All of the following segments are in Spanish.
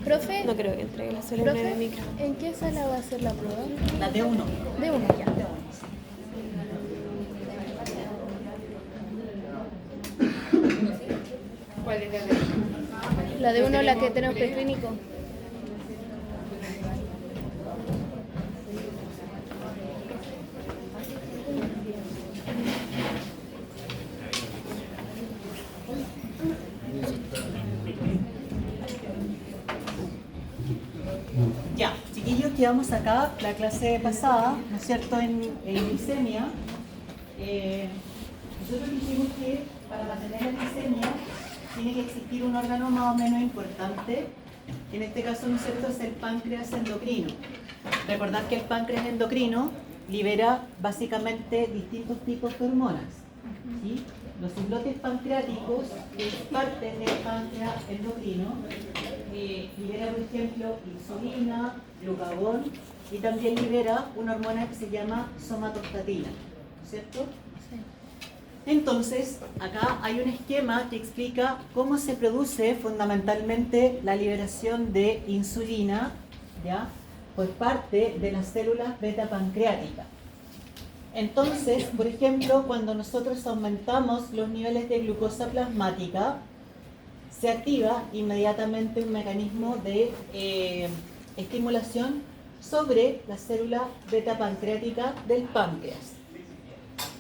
Profe, No creo que entregue la solemne de profe, micro. ¿en qué sala va a ser la prueba? La D1. De uno ya. ¿Cuál es La de uno, la que tenemos preclínico. Ya, chiquillos, quedamos acá, la clase pasada, ¿no es cierto?, en glicemia. Nosotros dijimos que para mantener la glicemia tiene que existir un órgano más o menos importante, que en este caso, ¿no es cierto?, es el páncreas endocrino. Recordad que el páncreas endocrino libera básicamente distintos tipos de hormonas, ¿sí? Los islotes pancreáticos, que es parte del páncreas endocrino, libera, por ejemplo, insulina, glucagón y también libera una hormona que se llama somatostatina, ¿cierto? Sí. Entonces, acá hay un esquema que explica cómo se produce fundamentalmente la liberación de insulina, ¿ya?, por parte de las células beta pancreáticas. Entonces, por ejemplo, cuando nosotros aumentamos los niveles de glucosa plasmática, se activa inmediatamente un mecanismo de estimulación sobre la célula beta pancreática del páncreas.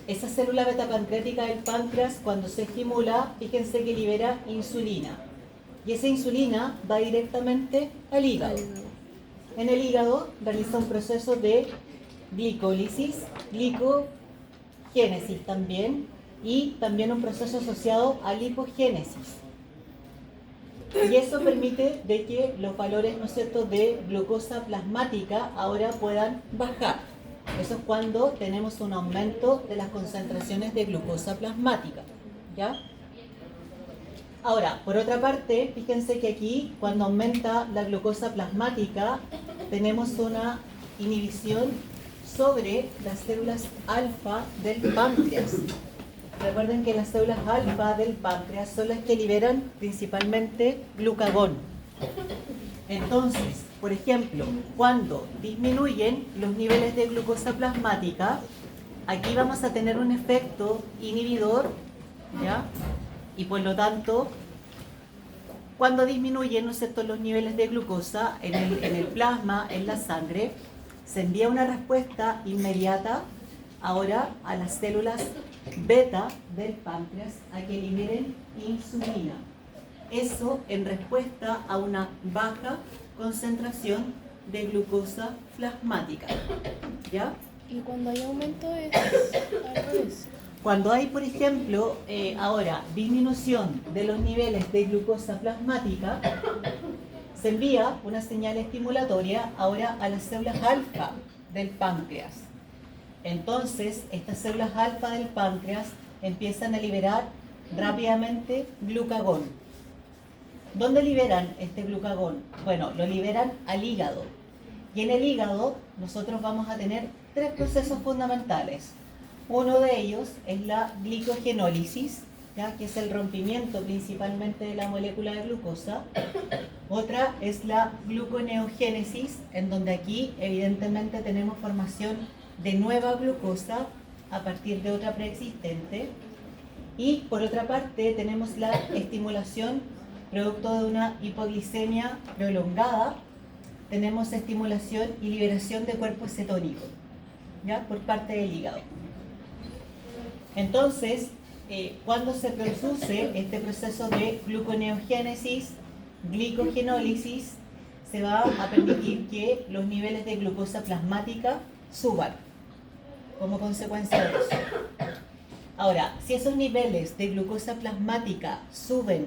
Esa célula beta pancreática del páncreas, cuando se estimula, fíjense que libera insulina. Y esa insulina va directamente al hígado. En el hígado realiza un proceso de glicólisis, glicogénesis también, y también un proceso asociado a lipogénesis. Y eso permite de que los valores, ¿no es cierto?, de glucosa plasmática ahora puedan bajar. Eso es cuando tenemos un aumento de las concentraciones de glucosa plasmática, ¿ya? Ahora, por otra parte, fíjense que aquí, cuando aumenta la glucosa plasmática, tenemos una inhibición sobre las células alfa del páncreas. Recuerden que las células alfa del páncreas son las que liberan principalmente glucagón. Entonces, por ejemplo, cuando disminuyen los niveles de glucosa plasmática, aquí vamos a tener un efecto inhibidor, ¿ya? Y por lo tanto, cuando disminuyen, ¿no es cierto?, los niveles de glucosa en el plasma, en la sangre, se envía una respuesta inmediata ahora a las células beta del páncreas a que liberen insulina. Eso en respuesta a una baja concentración de glucosa plasmática, ¿ya? Y cuando hay aumento es al revés. Cuando hay, por ejemplo, ahora disminución de los niveles de glucosa plasmática, se envía una señal estimulatoria ahora a las células alfa del páncreas. Entonces, estas células alfa del páncreas empiezan a liberar rápidamente glucagón. ¿Dónde liberan este glucagón? Bueno, lo liberan al hígado. Y en el hígado nosotros vamos a tener tres procesos fundamentales. Uno de ellos es la glicogenólisis, ¿ya?, que es el rompimiento principalmente de la molécula de glucosa. Otra es la gluconeogénesis, en donde aquí evidentemente tenemos formación de nueva glucosa a partir de otra preexistente. Y por otra parte tenemos la estimulación producto de una hipoglicemia prolongada. Tenemos estimulación y liberación de cuerpo cetónico, ¿ya?, por parte del hígado. Entonces, cuando se produce este proceso de gluconeogénesis, glicogenólisis, se va a permitir que los niveles de glucosa plasmática suban como consecuencia de eso. Ahora, si esos niveles de glucosa plasmática suben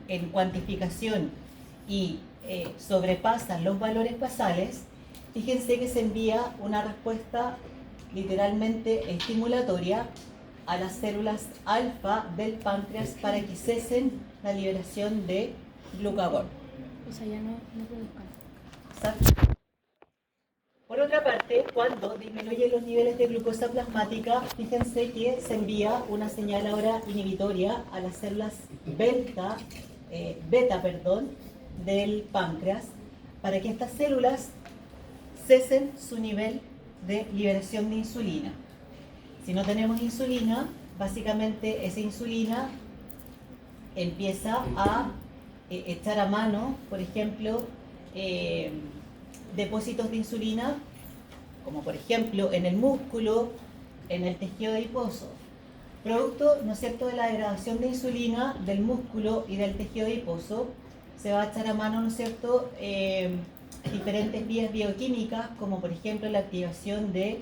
en cuantificación y sobrepasan los valores basales, fíjense que se envía una respuesta literalmente estimulatoria a las células alfa del páncreas para que cesen la liberación de glucagón. O sea, ya no produzcan. ¿Exacto? Por otra parte, cuando disminuyen los niveles de glucosa plasmática, fíjense que se envía una señal ahora inhibitoria a las células beta, del páncreas para que estas células cesen su nivel de liberación de insulina. Si no tenemos insulina, básicamente esa insulina empieza a echar a mano, por ejemplo, depósitos de insulina, como por ejemplo en el músculo, en el tejido adiposo. Producto, ¿no es cierto?, de la degradación de insulina del músculo y del tejido adiposo, se va a echar a mano, ¿no es cierto?, diferentes vías bioquímicas, como por ejemplo la activación del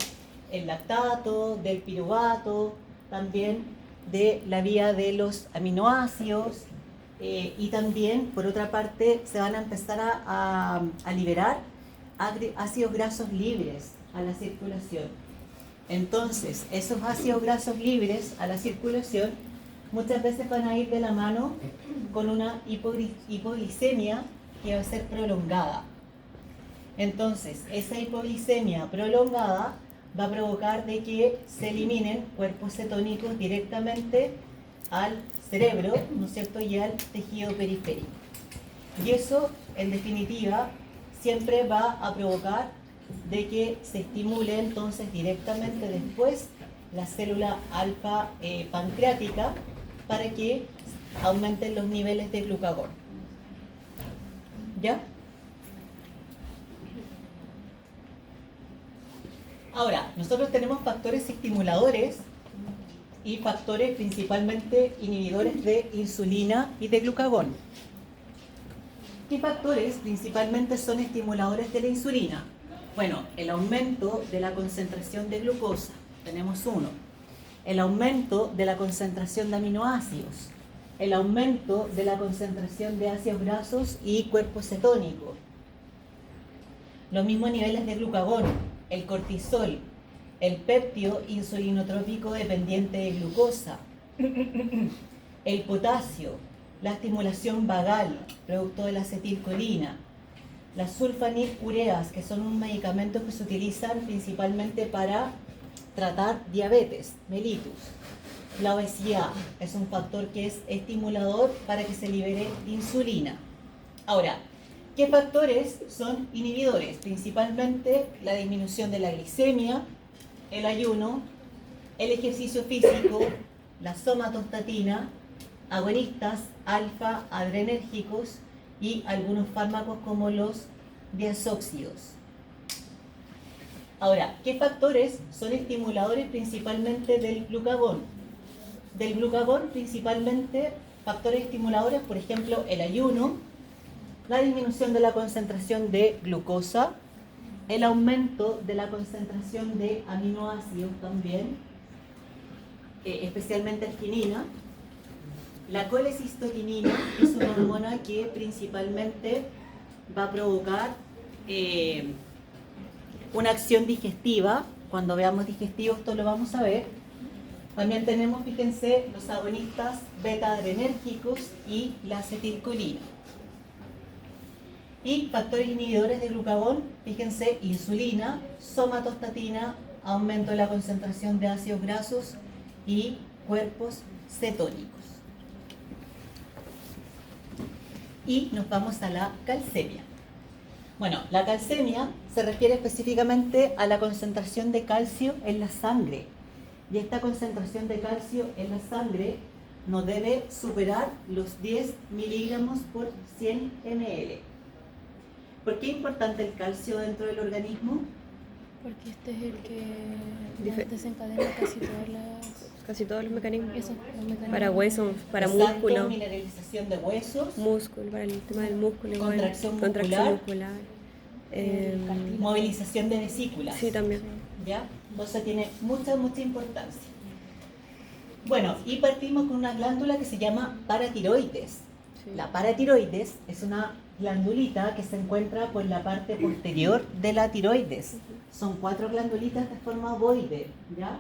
lactato, del piruvato, también de la vía de los aminoácidos, y también, por otra parte, se van a empezar a liberar ácidos grasos libres a la circulación. Entonces, esos ácidos grasos libres a la circulación muchas veces van a ir de la mano con una hipoglicemia que va a ser prolongada. Entonces, esa hipoglicemia prolongada va a provocar de que se eliminen cuerpos cetónicos directamente al cerebro, ¿no es cierto?, y al tejido periférico. Y eso, en definitiva, siempre va a provocar de que se estimule entonces directamente después la célula alfa pancreática para que aumenten los niveles de glucagón. ¿Ya? Ahora, nosotros tenemos factores estimuladores y factores principalmente inhibidores de insulina y de glucagón. ¿Qué factores principalmente son estimuladores de la insulina? Bueno, el aumento de la concentración de glucosa, tenemos uno. El aumento de la concentración de aminoácidos. El aumento de la concentración de ácidos grasos y cuerpos cetónicos. Los mismos niveles de glucagón, el cortisol, el péptido insulinotrópico dependiente de glucosa, el potasio, la estimulación vagal, producto de la acetilcolina, las sulfanilureas, que son un medicamento que se utilizan principalmente para tratar diabetes mellitus. La obesidad es un factor que es estimulador para que se libere insulina. Ahora, ¿qué factores son inhibidores? Principalmente la disminución de la glicemia, el ayuno, el ejercicio físico, la somatostatina, agonistas alfa adrenérgicos y algunos fármacos como los diazóxidos. Ahora, ¿qué factores son estimuladores principalmente del glucagón? Del glucagón principalmente factores estimuladores, por ejemplo, el ayuno, la disminución de la concentración de glucosa, el aumento de la concentración de aminoácidos también, especialmente arginina. La colecistoquinina es una hormona que principalmente va a provocar una acción digestiva. Cuando veamos digestivo esto lo vamos a ver. También tenemos, fíjense, los agonistas beta-adrenérgicos y la acetilcolina. Y factores inhibidores de glucagón, fíjense, insulina, somatostatina, aumento de la concentración de ácidos grasos y cuerpos cetónicos. Y nos vamos a la calcemia. Bueno, la calcemia se refiere específicamente a la concentración de calcio en la sangre. Y esta concentración de calcio en la sangre no debe superar los 10 miligramos por 100 ml. ¿Por qué es importante el calcio dentro del organismo? Porque este es el que desencadena casi todos los mecanismos. Eso, los mecanismos. Para huesos, para Exacto, músculo. mineralización de huesos, Músculo, para el tema del músculo. igual. Contracción Contracción muscular. muscular. movilización de vesículas. Sí, también. ¿Ya? Entonces tiene mucha importancia. Bueno, y partimos con una glándula que se llama paratiroides. Sí. La paratiroides es una glandulita que se encuentra por la parte posterior de la tiroides. Son 4 glandulitas de forma ovoide, ¿ya?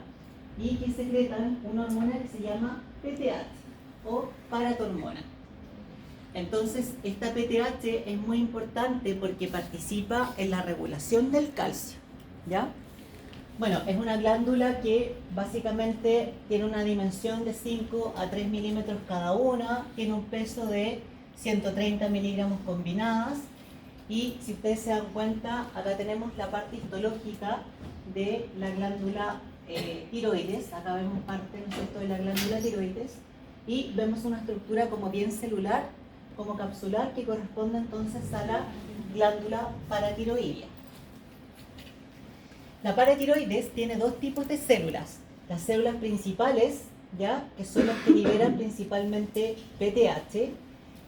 y que secretan una hormona que se llama PTH o paratormona. Entonces, esta PTH es muy importante porque participa en la regulación del calcio, ¿ya? Bueno, es una glándula que básicamente tiene una dimensión de 5 a 3 milímetros cada una, tiene un peso de 130 miligramos combinadas y si ustedes se dan cuenta, acá tenemos la parte histológica de la glándula tiroides, acá vemos parte, ¿no es cierto?, de la glándula tiroides y vemos una estructura como bien celular, como capsular, que corresponde entonces a la glándula paratiroidea. La paratiroides tiene dos tipos de células, las células principales, ¿ya?, que son las que liberan principalmente PTH,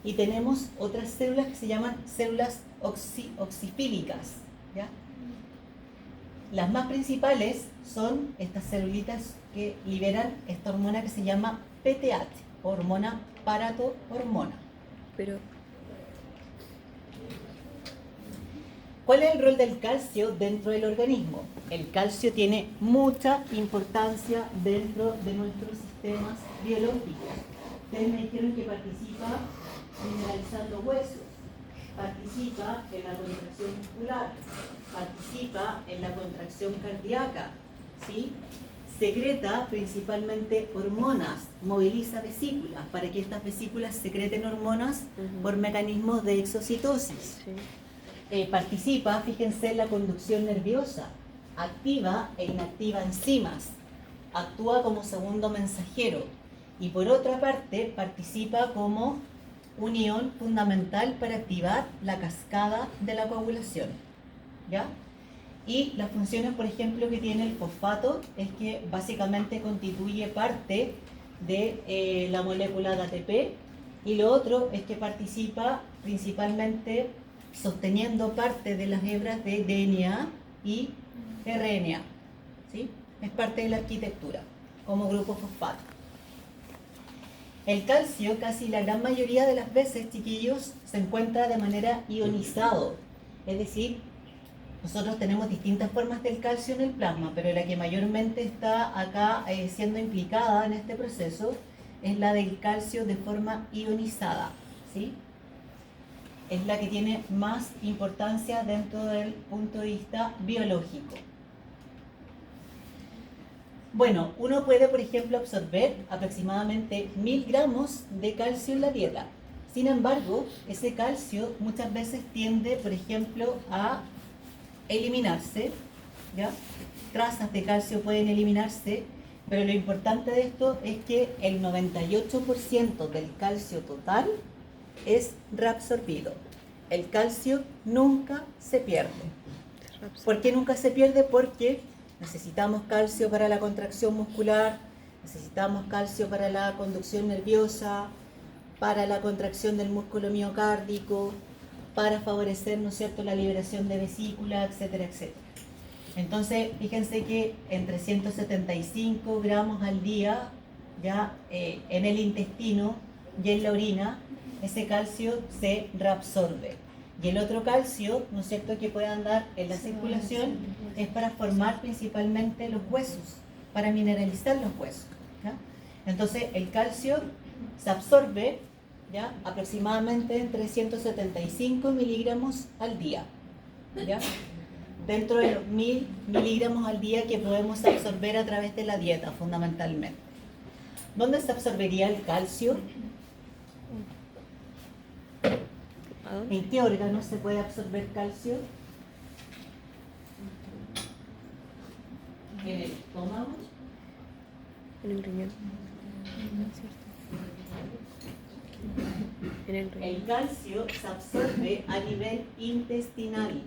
y tenemos otras células que se llaman células oxifílicas, ¿ya? Las más principales son estas celulitas que liberan esta hormona que se llama PTH, hormona paratohormona. Pero, ¿cuál es el rol del calcio dentro del organismo? El calcio tiene mucha importancia dentro de nuestros sistemas biológicos. Ustedes me dijeron que participa mineralizando huesos, participa en la contracción muscular, participa en la contracción cardíaca, ¿sí? Secreta principalmente hormonas, moviliza vesículas para que estas vesículas secreten hormonas por mecanismos de exocitosis. sí. Participa, fíjense, en la conducción nerviosa, activa e inactiva enzimas, actúa como segundo mensajero y por otra parte participa como unión fundamental para activar la cascada de la coagulación, ¿ya? Y las funciones, por ejemplo, que tiene el fosfato es que básicamente constituye parte de la molécula de ATP y lo otro es que participa principalmente sosteniendo parte de las hebras de DNA y RNA, ¿sí? Es parte de la arquitectura como grupo fosfato. El calcio, casi la gran mayoría de las veces, chiquillos, se encuentra de manera ionizado, es decir, nosotros tenemos distintas formas del calcio en el plasma, pero la que mayormente está acá siendo implicada en este proceso es la del calcio de forma ionizada, ¿sí? Es la que tiene más importancia dentro del punto de vista biológico. Bueno, uno puede, por ejemplo, absorber aproximadamente 1000 gramos de calcio en la dieta. Sin embargo, ese calcio muchas veces tiende, por ejemplo, a eliminarse, ¿ya? Trazas de calcio pueden eliminarse, pero lo importante de esto es que el 98% del calcio total es reabsorbido. El calcio nunca se pierde. ¿Por qué nunca se pierde? Porque necesitamos calcio para la contracción muscular, necesitamos calcio para la conducción nerviosa, para la contracción del músculo miocárdico, para favorecer, ¿no es cierto?, la liberación de vesícula, etcétera, etcétera. Entonces, fíjense que entre 175 gramos al día, ya en el intestino y en la orina, ese calcio se reabsorbe. Y el otro calcio, ¿no es cierto?, que puede andar en la circulación es para formar principalmente los huesos, para mineralizar los huesos, ¿ya? Entonces, el calcio se absorbe, ¿ya?, aproximadamente entre 175 miligramos al día, ¿ya?, dentro de los 1000 miligramos al día que podemos absorber a través de la dieta, fundamentalmente. ¿Dónde se absorbería el calcio? ¿En qué órgano se puede absorber calcio? ¿En el estómago? En el riñón. En el riñón. El calcio se absorbe a nivel intestinal.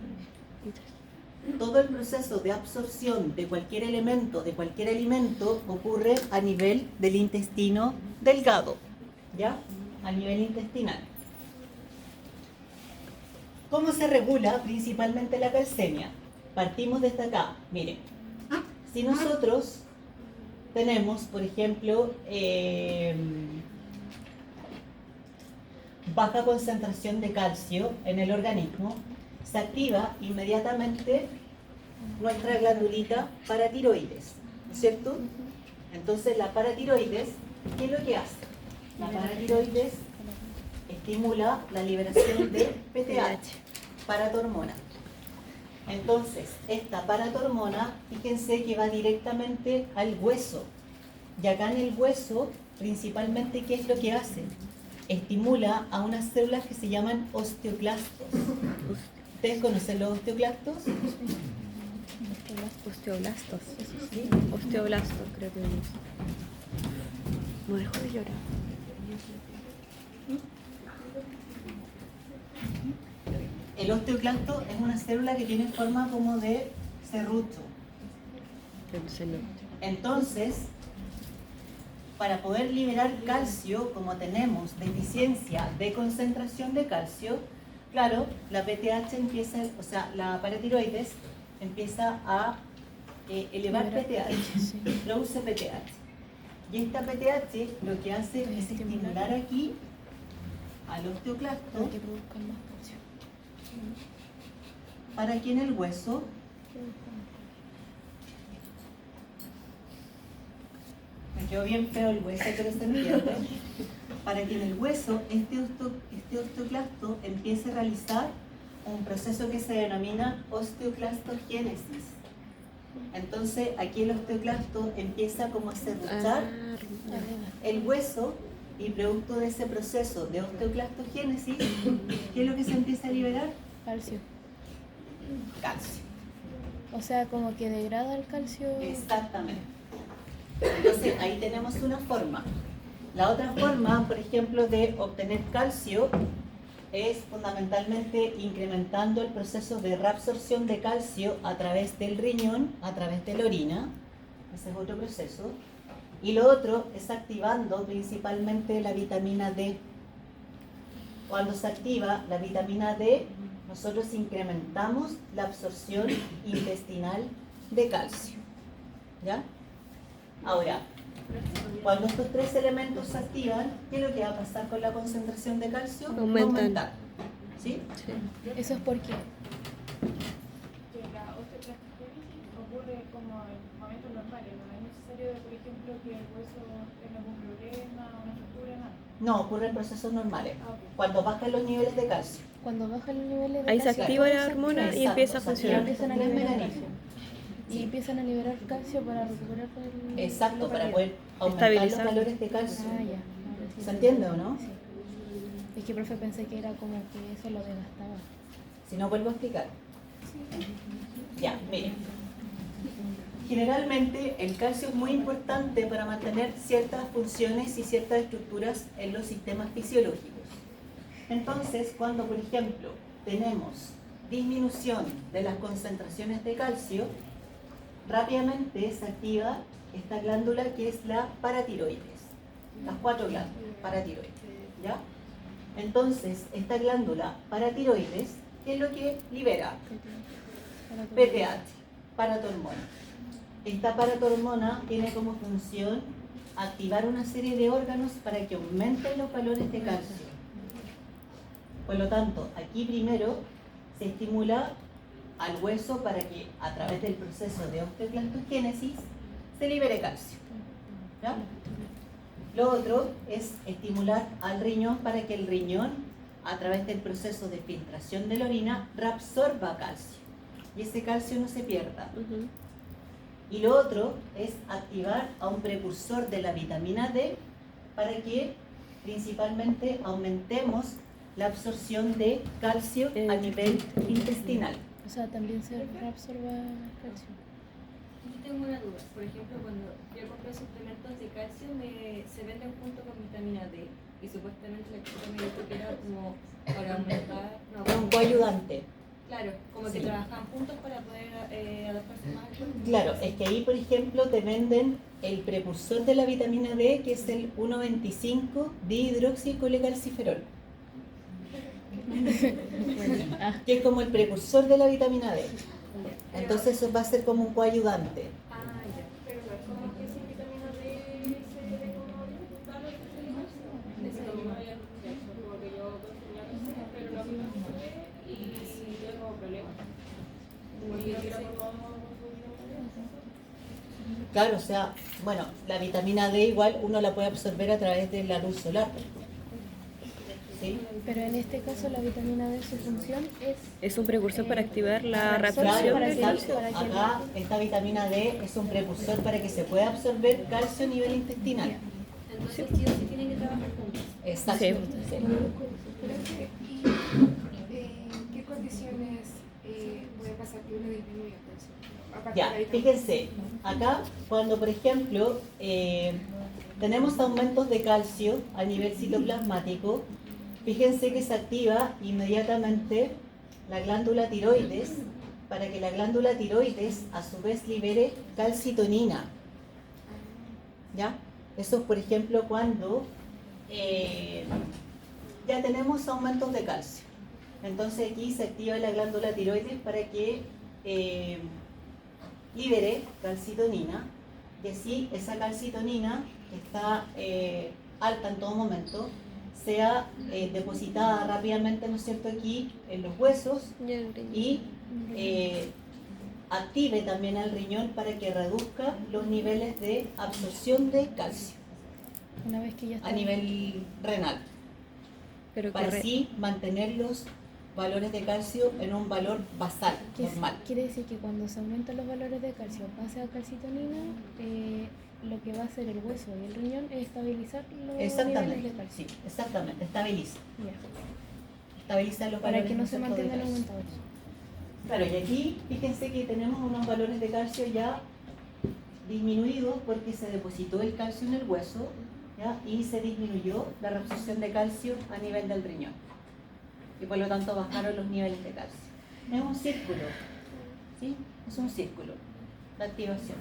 Todo el proceso de absorción de cualquier elemento, de cualquier alimento, ocurre a nivel del intestino delgado, ¿ya? A nivel intestinal. ¿Cómo se regula principalmente la calcemia? Partimos desde acá. Miren, si nosotros tenemos, por ejemplo, baja concentración de calcio en el organismo, se activa inmediatamente nuestra glandulita paratiroides, ¿cierto? Entonces la paratiroides, ¿qué es lo que hace? La paratiroides estimula la liberación de PTH, paratormona. Entonces, esta paratormona, fíjense que va directamente al hueso. Y acá en el hueso, principalmente, ¿qué es lo que hace? Estimula a unas células que se llaman osteoclastos. ¿Ustedes conocen los osteoclastos? Osteoblastos. ¿Sí? Osteoblastos, creo que vemos. No dejo de llorar. El osteoclasto es una célula que tiene forma como de serrucho. Entonces no. Entonces, para poder liberar calcio, como tenemos deficiencia de concentración de calcio, claro, la PTH empieza, o sea, la paratiroides empieza a elevar PTH, produce PTH. Y esta PTH lo que hace es estimular aquí al osteoclasto Para que produzcan más calcio. para que en el hueso me quedó bien feo el hueso, pero se entiende. Para que en el hueso este osteoclasto empiece a realizar un proceso que se denomina osteoclastogénesis. Entonces aquí el osteoclasto empieza como a serruchar el hueso y producto de ese proceso de osteoclastogénesis, ¿qué es lo que se empieza a liberar? Calcio. Calcio. O sea, como que degrada el calcio. Exactamente. Entonces ahí tenemos una forma. La otra forma, por ejemplo, de obtener calcio es fundamentalmente incrementando el proceso de reabsorción de calcio a través del riñón, a través de la orina. Ese es otro proceso. Y lo otro es activando principalmente la vitamina D. Cuando se activa la vitamina D, nosotros incrementamos la absorción intestinal de calcio. ¿Ya? Ahora, cuando estos tres elementos se activan, ¿qué es lo que va a pasar con la concentración de calcio? Va a aumentar. ¿Sí? Sí. Eso es porque Que la osteoclastogénesis ocurre como en momentos normales, no es necesario, por ejemplo, que el hueso tenga algún problema, una fractura, nada. No, ocurre en procesos normales. Ah, ok. Cuando bajan los niveles de calcio. cuando bajan los niveles de Ahí se calcio, activa todo la se hormona activa. y empieza a Exacto, se funcionar. Empiezan a activan liberar tres calcio. mecanismos. Y empiezan a liberar calcio para recuperar el. Exacto, lo para perdido. poder aumentar los Estabilizar. valores de calcio. Ah, ya. Ahora sí. ¿Se entiende o no? Sí. Es que, profe, pensé que era como que eso lo desgastaba. Si no, vuelvo a explicar. Ya, miren. Generalmente el calcio es muy importante para mantener ciertas funciones y ciertas estructuras en los sistemas fisiológicos. Entonces, cuando por ejemplo tenemos disminución de las concentraciones de calcio, rápidamente se activa esta glándula que es la paratiroides. Las 4 glándulas paratiroides. ¿Ya? Entonces, esta glándula paratiroides, ¿qué es lo que libera? PTH, paratormona. Esta paratormona tiene como función activar una serie de órganos para que aumenten los valores de calcio. Por lo tanto, aquí primero se estimula al hueso para que a través del proceso de osteoclastogénesis se libere calcio. ¿Ya? Lo otro es estimular al riñón para que el riñón, a través del proceso de filtración de la orina, reabsorba calcio y ese calcio no se pierda. Ujú. Y lo otro es activar a un precursor de la vitamina D para que principalmente aumentemos la absorción de calcio a nivel intestinal. O sea, también se reabsorba calcio. Yo tengo una duda. Por ejemplo, cuando yo compro suplementos de calcio, se venden junto con vitamina D. Y supuestamente la chica me dijo que era como para aumentar. No, Es un coayudante. claro, como Sí. que trabajan juntos para poder adaptarse más al cuerpo. Claro, es que ahí, por ejemplo, te venden el precursor de la vitamina D, que es el 1,25 dihidroxicolecalciferol, que es como el precursor de la vitamina D. Entonces eso va a ser como un coayudante. Ah, ya. Pero no es como que sin vitamina D se ve como tal o Es como- como que yo consumía cosas, pero no vitamina D y tengo problemas. Porque era por no consumir vitamina D. Claro, o sea, bueno, la vitamina D igual uno la puede absorber a través de la luz solar. ¿Sí? Pero en este caso la vitamina D, su función Es un precursor para activar la absorción reabsorción para del que- calcio. para que- Acá esta vitamina D es un precursor para que se pueda absorber calcio a nivel intestinal. Entonces sí o sí tienen que trabajar juntos. Exacto. Sí. Sí. ¿Y qué condiciones puede pasar que uno disminuya entonces? Aparte Ya, de la vitamina fíjense, acá cuando por ejemplo tenemos aumentos de calcio a nivel citoplasmático, fíjense que se activa inmediatamente la glándula tiroides para que la glándula tiroides a su vez libere calcitonina. ¿Ya? Eso es por ejemplo cuando ya tenemos aumentos de calcio. Entonces aquí se activa la glándula tiroides para que libere calcitonina y así esa calcitonina que está alta en todo momento sea depositada rápidamente, ¿no es cierto?, aquí en los huesos y active también al riñón para que reduzca los niveles de absorción de calcio una vez que ya está a nivel renal, Pero para así mantener los valores de calcio en un valor basal, normal. Quiere decir que cuando se aumentan los valores de calcio base a calcitonina, lo que va a hacer el hueso y el riñón es estabilizar los niveles de Exactamente, calcio. sí, exactamente, estabiliza. Ya. Estabiliza los Para valores que no se ¿no es cierto?, de mantengan calcio. aumentados. Claro, y aquí fíjense que tenemos unos valores de calcio ya disminuidos porque se depositó el calcio en el hueso, ¿ya?, y se disminuyó la reabsorción de calcio a nivel del riñón. Y por lo tanto bajaron los niveles de calcio. Es un círculo, ¿sí? Es un círculo, la activación.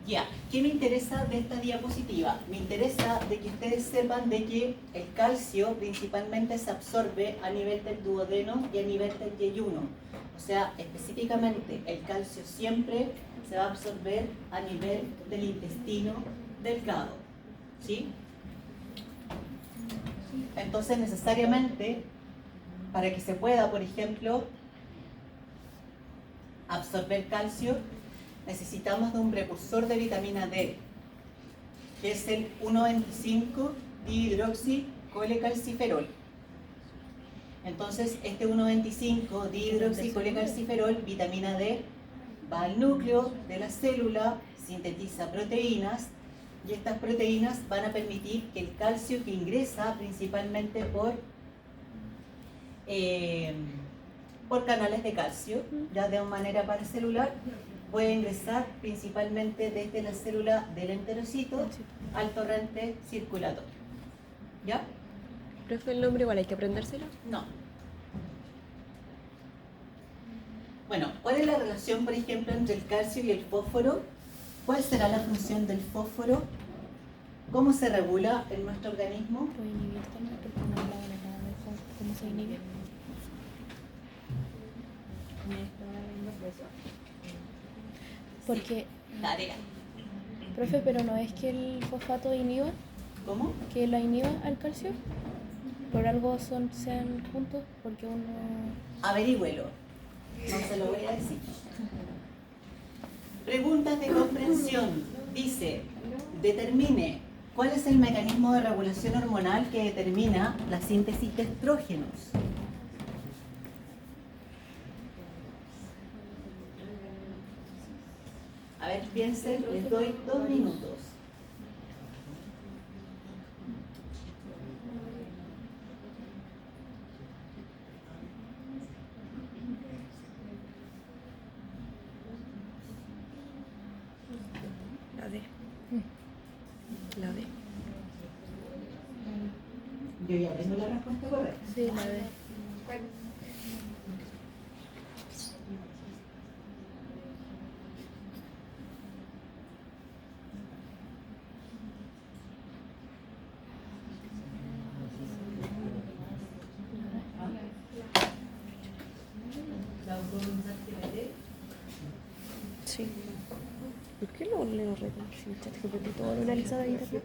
Ya, ¿qué me interesa de esta diapositiva? Me interesa de que ustedes sepan de que el calcio principalmente se absorbe a nivel del duodeno y a nivel del yeyuno. O sea, específicamente el calcio siempre se va a absorber a nivel del intestino delgado, ¿sí? Entonces necesariamente para que se pueda, por ejemplo, absorber calcio, necesitamos de un precursor de vitamina D, que es el 1,25-dihidroxicolecalciferol. Entonces, este 1,25-dihidroxicolecalciferol, vitamina D, va al núcleo de la célula, sintetiza proteínas, y estas proteínas van a permitir que el calcio que ingresa principalmente por canales de calcio, ya de manera paracelular, puede ingresar principalmente desde la célula del enterocito al torrente circulatorio. ¿Ya? Profe, el nombre igual hay que aprendérselo. No. Bueno, ¿cuál es la relación, por ejemplo, entre el calcio y el fósforo? ¿Cuál será la función del fósforo? ¿Cómo se regula en nuestro organismo? Puede inhibir también, porque no hablaban acá de cómo se inhibe. Porque, Tarea. profe, pero no es que el fosfato inhiba, ¿Cómo? que lo inhiba al calcio. Por algo sean juntos, porque uno... Averígüelo. No se lo voy a decir. Preguntas de comprensión. Dice, determine cuál es el mecanismo de regulación hormonal que determina la síntesis de estrógenos. A ver, piensen, les doy 2 minutos. La D. La D. Yo ya tengo la respuesta correcta. Sí, la de... ¿Cuál? La autorregulación. Sí. ¿Por qué no le reconociste? ¿Te todo lo analizado en internet?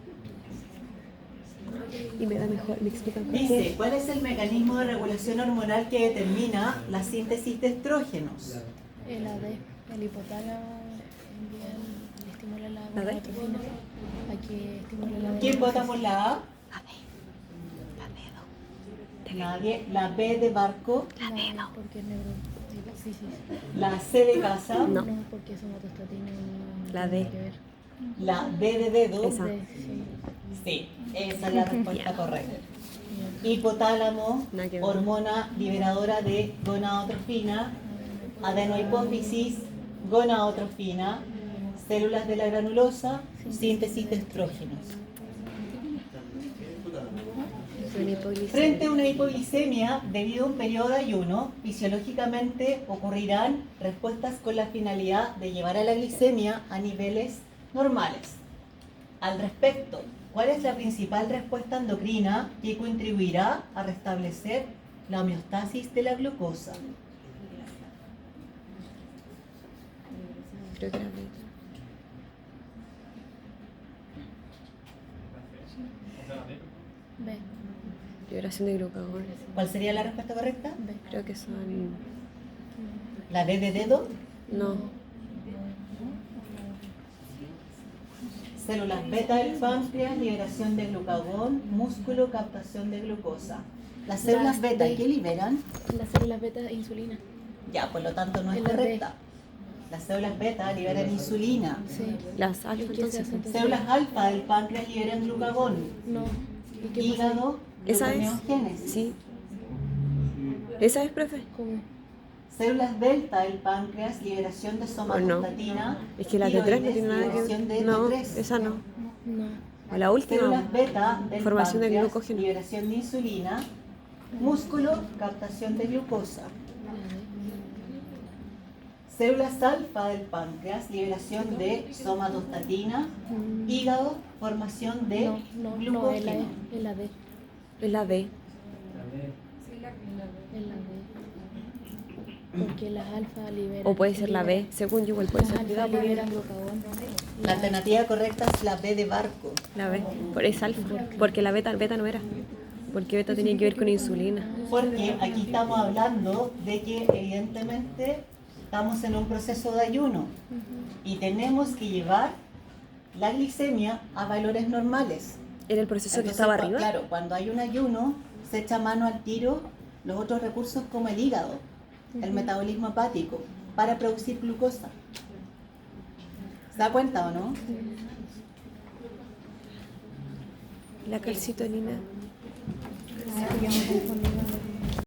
Y me da mejor, me explican por Dice, qué. ¿cuál es el mecanismo de regulación hormonal que determina la síntesis de estrógenos? El AD, el hipotálamo estimula la ¿La D? gonadotropina. Aquí estimula la D. ¿Quién vota por la A? La dedo. Nadie. La B de barco. La D porque es neuro. Sí, sí. La C de casa. No. No, porque somatostatina no La tiene D. que ver. La D de dedo. Esa. D, sí. Sí, esa es la respuesta correcta. Bien. Hipotálamo, Nada que ver. hormona liberadora de gonadotropina, adenohipófisis, gonadotropina, células de la granulosa, síntesis de estrógenos. Una hipoglicemia. Frente a una hipoglicemia, debido a un periodo de ayuno, fisiológicamente ocurrirán respuestas con la finalidad de llevar a la glicemia a niveles normales. Al respecto, ¿cuál es la principal respuesta endocrina que contribuirá a restablecer la homeostasis de la glucosa? Creo que era beta. B. Liberación de glucagón. ¿Cuál sería la respuesta correcta? B. Creo que son. ¿La D de dedo? No. Células beta del páncreas, liberación de glucagón, músculo, captación de glucosa. Las células beta, ¿qué liberan? Las células beta e insulina. Ya, por lo tanto no es Es la D. correcta. Las células beta liberan insulina. Sí. Las alfa ¿Y qué se entonces. hace entonces? Células alfa del páncreas liberan glucagón. No. ¿Y qué pasa? Hígado, ¿Esa es? gluconeogénesis. Sí. ¿Esa es, profe? ¿Cómo? Células delta del páncreas, liberación de somatostatina. Es que la de 3 no tiroides, tiene nada que liberación ver. de No, T3. esa no. No. A la última. Células beta del Formación de páncreas, glucógeno. liberación de insulina. Músculo, captación de glucosa. La D. Células alfa del páncreas, liberación de somatostatina. Hígado, formación de No, no, es la glucógeno. E, es la D. Es la D. Es la D. Porque las alfa liberan. O puede ser la B. Según yo, igual puede Las ser. alfa liberan glucagón. La alternativa correcta es la B de barco. La B. Es alfa. Porque la beta no era. Porque beta tenía que ver con insulina. Porque aquí estamos hablando de que evidentemente estamos en un proceso de ayuno y tenemos que llevar la glicemia a valores normales. Era el proceso que Entonces, estaba arriba. Claro, cuando hay un ayuno se echa mano al tiro los otros recursos como el hígado, el metabolismo hepático, para producir glucosa. ¿Se da cuenta o no? La calcitonina. Ya me confundí con